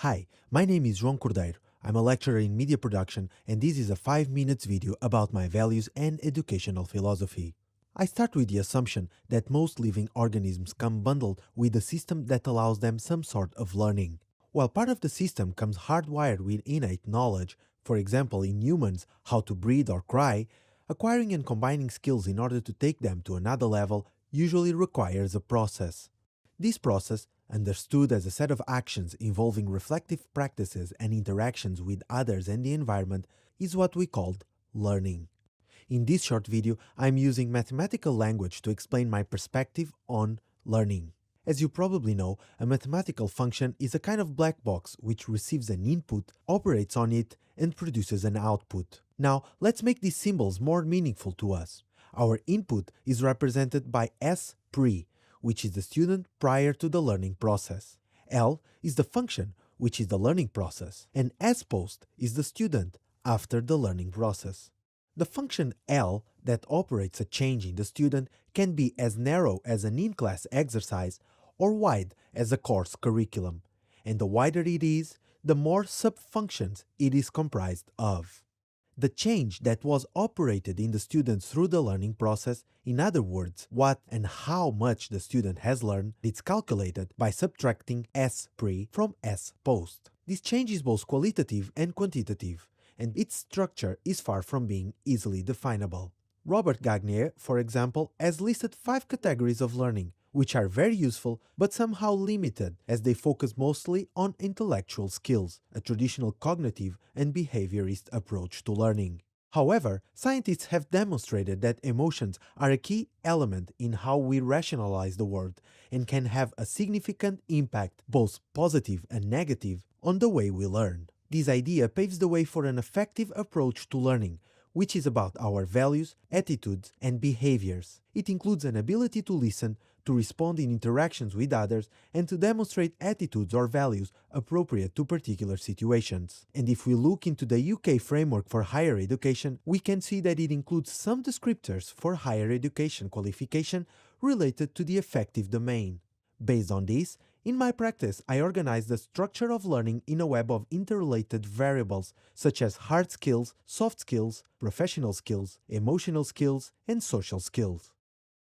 Hi, my name is João Cordeiro. I'm a lecturer in media production, and this is a 5 minutes video about my values and educational philosophy. I start with the assumption that most living organisms come bundled with a system that allows them some sort of learning. While part of the system comes hardwired with innate knowledge, for example in humans how to breathe or cry, acquiring and combining skills in order to take them to another level usually requires a process. This process, understood as a set of actions involving reflective practices and interactions with others and the environment, is what we called learning. In this short video, I'm using mathematical language to explain my perspective on learning. As you probably know, a mathematical function is a kind of black box which receives an input, operates on it, and produces an output. Now, let's make these symbols more meaningful to us. Our input is represented by S pre, which is the student prior to the learning process. L is the function, which is the learning process, and S post is the student after the learning process. The function L that operates a change in the student can be as narrow as an in-class exercise or wide as a course curriculum, and the wider it is, the more sub-functions it is comprised of. The change that was operated in the student through the learning process, in other words, what and how much the student has learned, is calculated by subtracting S pre from S post. This change is both qualitative and quantitative, and its structure is far from being easily definable. Robert Gagnier, for example, has listed 5 categories of learning, which are very useful but somehow limited as they focus mostly on intellectual skills, a traditional cognitive and behaviorist approach to learning. However, scientists have demonstrated that emotions are a key element in how we rationalize the world and can have a significant impact, both positive and negative, on the way we learn. This idea paves the way for an effective approach to learning, which is about our values, attitudes, and behaviors. It includes an ability to listen, to respond in interactions with others, and to demonstrate attitudes or values appropriate to particular situations. And if we look into the UK framework for higher education, we can see that it includes some descriptors for higher education qualification related to the affective domain. Based on this, in my practice, I organize the structure of learning in a web of interrelated variables such as hard skills, soft skills, professional skills, emotional skills, and social skills.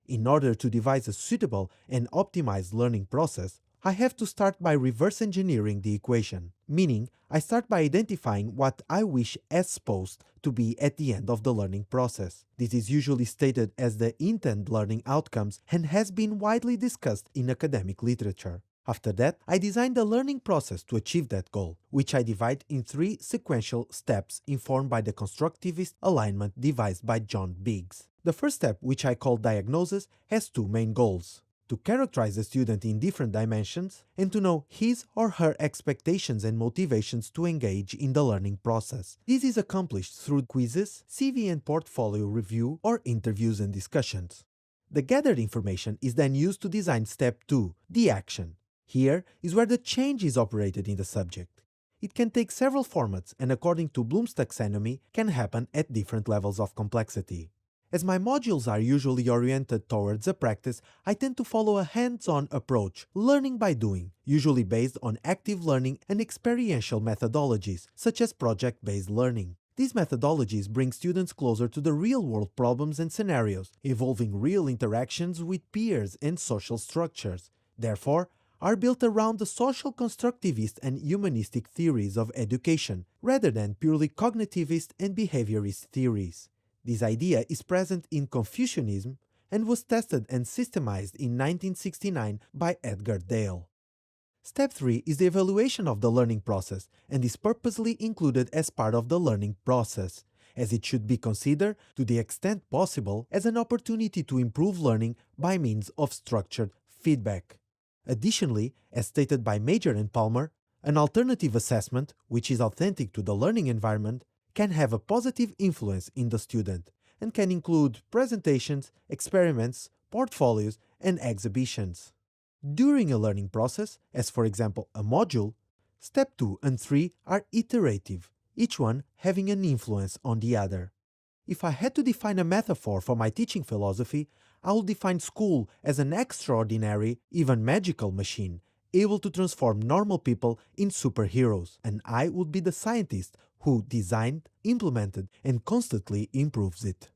In order to devise a suitable and optimized learning process, I have to start by reverse engineering the equation, meaning I start by identifying what I wish S post to be at the end of the learning process. This is usually stated as the intended learning outcomes and has been widely discussed in academic literature. After that, I design the learning process to achieve that goal, which I divide in 3 sequential steps informed by the constructivist alignment devised by John Biggs. The first step, which I call diagnosis, has 2 main goals: to characterize the student in different dimensions and to know his or her expectations and motivations to engage in the learning process. This is accomplished through quizzes, CV and portfolio review, or interviews and discussions. The gathered information is then used to design step 2, the action. Here is where the change is operated in the subject. It can take several formats and, according to Bloom's taxonomy, can happen at different levels of complexity. As my modules are usually oriented towards a practice, I tend to follow a hands-on approach, learning by doing, usually based on active learning and experiential methodologies, such as project-based learning. These methodologies bring students closer to the real-world problems and scenarios, involving real interactions with peers and social structures. Therefore, are built around the social constructivist and humanistic theories of education, rather than purely cognitivist and behaviorist theories. This idea is present in Confucianism and was tested and systemized in 1969 by Edgar Dale. Step 3 is the evaluation of the learning process and is purposely included as part of the learning process, as it should be considered, to the extent possible, as an opportunity to improve learning by means of structured feedback. Additionally, as stated by Major and Palmer, an alternative assessment, which is authentic to the learning environment, can have a positive influence in the student and can include presentations, experiments, portfolios, and exhibitions. During a learning process, as for example a module, step 2 and 3 are iterative, each one having an influence on the other. If I had to define a metaphor for my teaching philosophy, I would define school as an extraordinary, even magical machine, able to transform normal people in superheroes, and I would be the scientist who designed, implemented, and constantly improves it.